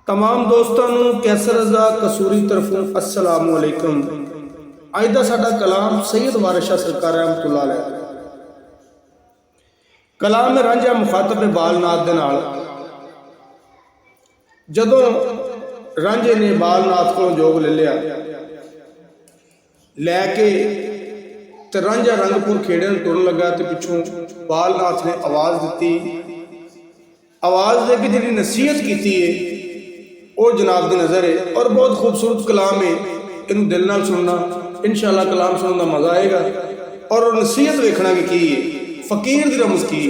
तमाम दोस्तों कैसर रज़ा कसूरी तरफों अस्सलामु अलैकुम। अज का साडा कलाम सैयद वारिस शाह सरकार रहमतुल्लाह अलैह। कलाम में रांझा मुखातब बालनाथ दे नाल। जदों रांझे ने बालनाथ को जोग ले लिया लैके ते रांझा रंगपुर खेड़े में तुरन लगा तो पिछों बालनाथ ने आवाज़ दी। आवाज़ दे के जी नसीहत की है और जनाब की नज़र है और बहुत खूबसूरत कलाम है। इन दिल नाल सुनना इंशाअल्लाह कलाम सुनने का मज़ा आएगा और नसीहत वेखना कि की है फकीर की रमज की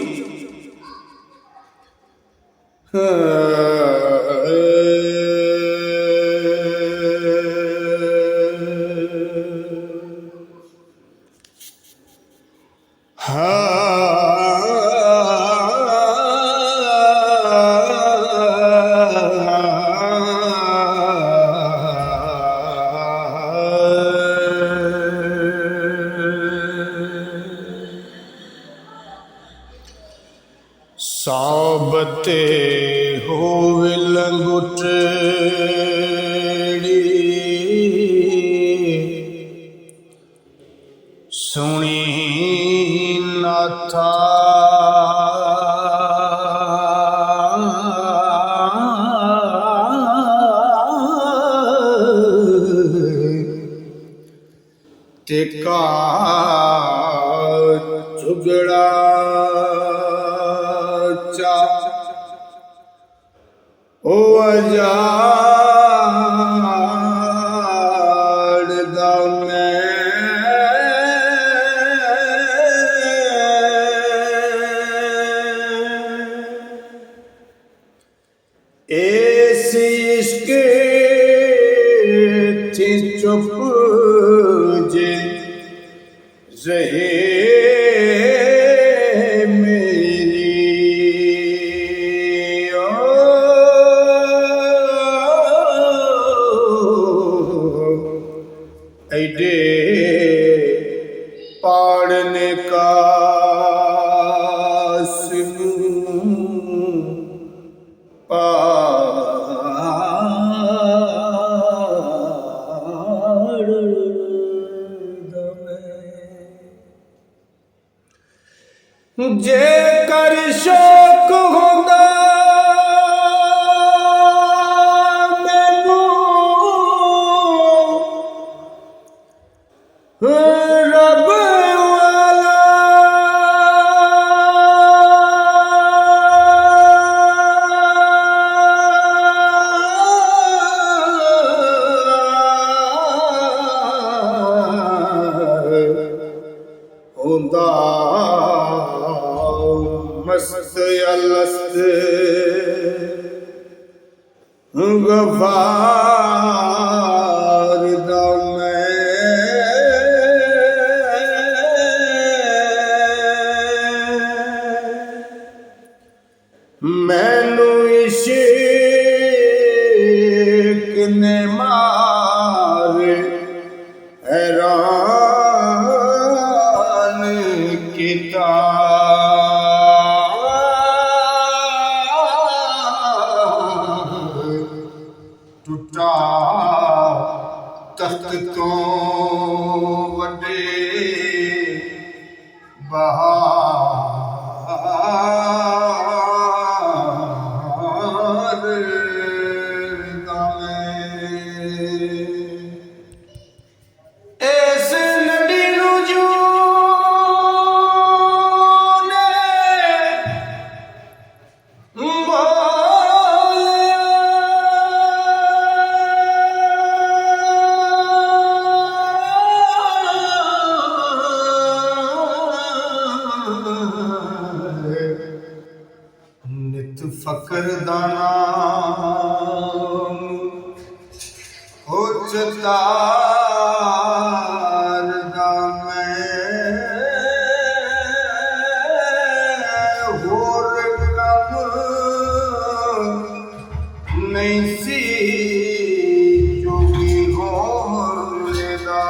साबते होवे लंगुटड़ी सुनी नाथा तेका झुगड़ा ओ अजाड़ दा मैं इस इश्क थी चुप जे रहे ऐडे पाड़ने का जे कर शौक होंदा रब वाला होंदा मस्त अलस्त गफार दा मैनू इश्क ने मार हैरान किता टूटा तख्त तो वड्डे नित फकर दाना हो चतार दा मैं होर कम नहीं सी जोगी होने दा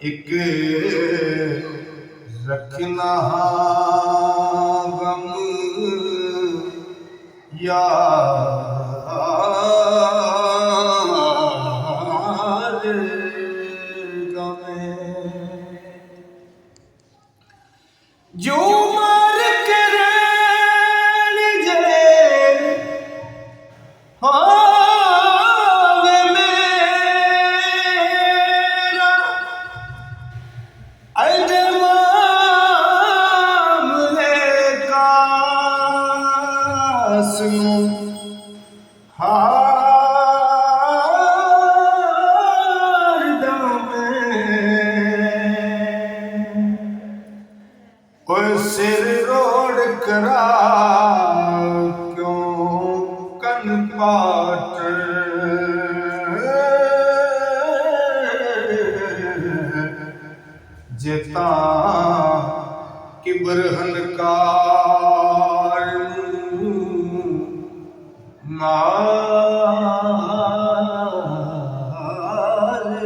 एक रखना ਗਮ ਯਾਰ ਗਮੇ ਜੋ ਮਰ ਕੇ ਰਹਿਣ ਜੇ ਹੋਵੇ ਮੇਰਾ ਅਜੇ ਮਾਮਲੇ ਕਾਸ ਨੂੰ ਹਾਰ ਦਵੇਂ ਕੋਈ ਸਿਰ ਰੋੜ ਕਰਾ ਕਿਉਂ ਕੰਨ ਪਾਟ ਜਿਤਾ ਕਿਬਰ ਹੰਕਾਰ ਮਾਰ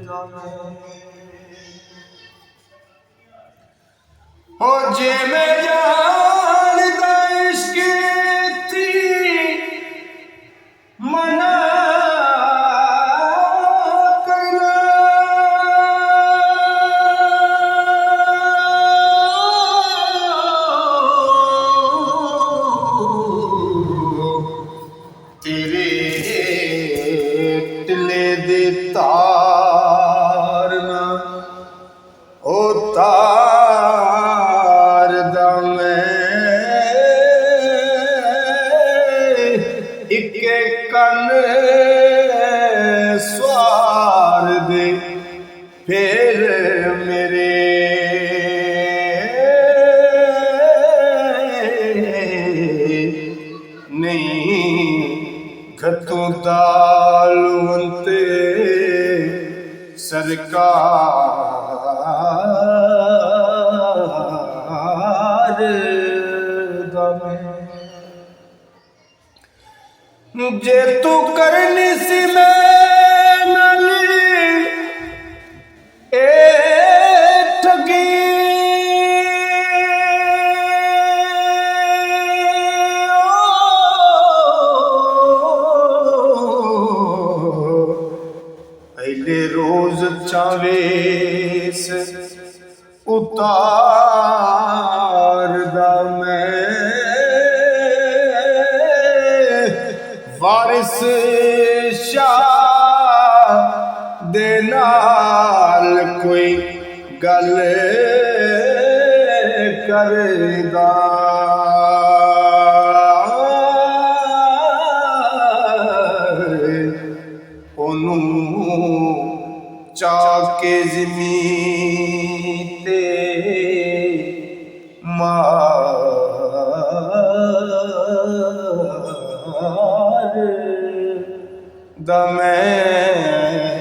ਦਵੇਂ ਹੋ ਜੇ ਮੈਂ ਜਾਣਦਾ ਇਸ਼ਕ ਥੀ ਮਨਾ ਕਰਨਾ ਤੇਰੇ ਟਿਲੇ ਦੇ ਤਾਰ ਨਾ ਉਹ ਤਾਰ ਇੱਕੇ ਕੰਨ ਸਵਾਰ ਦੇ ਫੇਰ ਮੇਰੇ ਨਹੀਂ ਖਤੋਂ ਦਾਲਵੰਤੇ ਸਰਕਾਰ ਦਵੇਂ ਜੇ ਤੂੰ ਕਰਨੀ ਸੀ ਮੈਂ ਨਾਲ ਇਹ ਠਗੀ ਪਹਿਲੇ ਰੋਜ਼ ਚਾਵੇਸ ਉਤਾਰਦਾ ਮੈਂ ਵਾਰਿਸ ਸ਼ਾਹ ਦੇ ਨਾਲ ਕੋਈ ਗੱਲ ਕਰਦਾ ਉਹਨੂੰ ਚਾਹ ਕੇ ਜ਼ਮੀਨ ਤੇ ਮਾਰ ਦਵੇਂ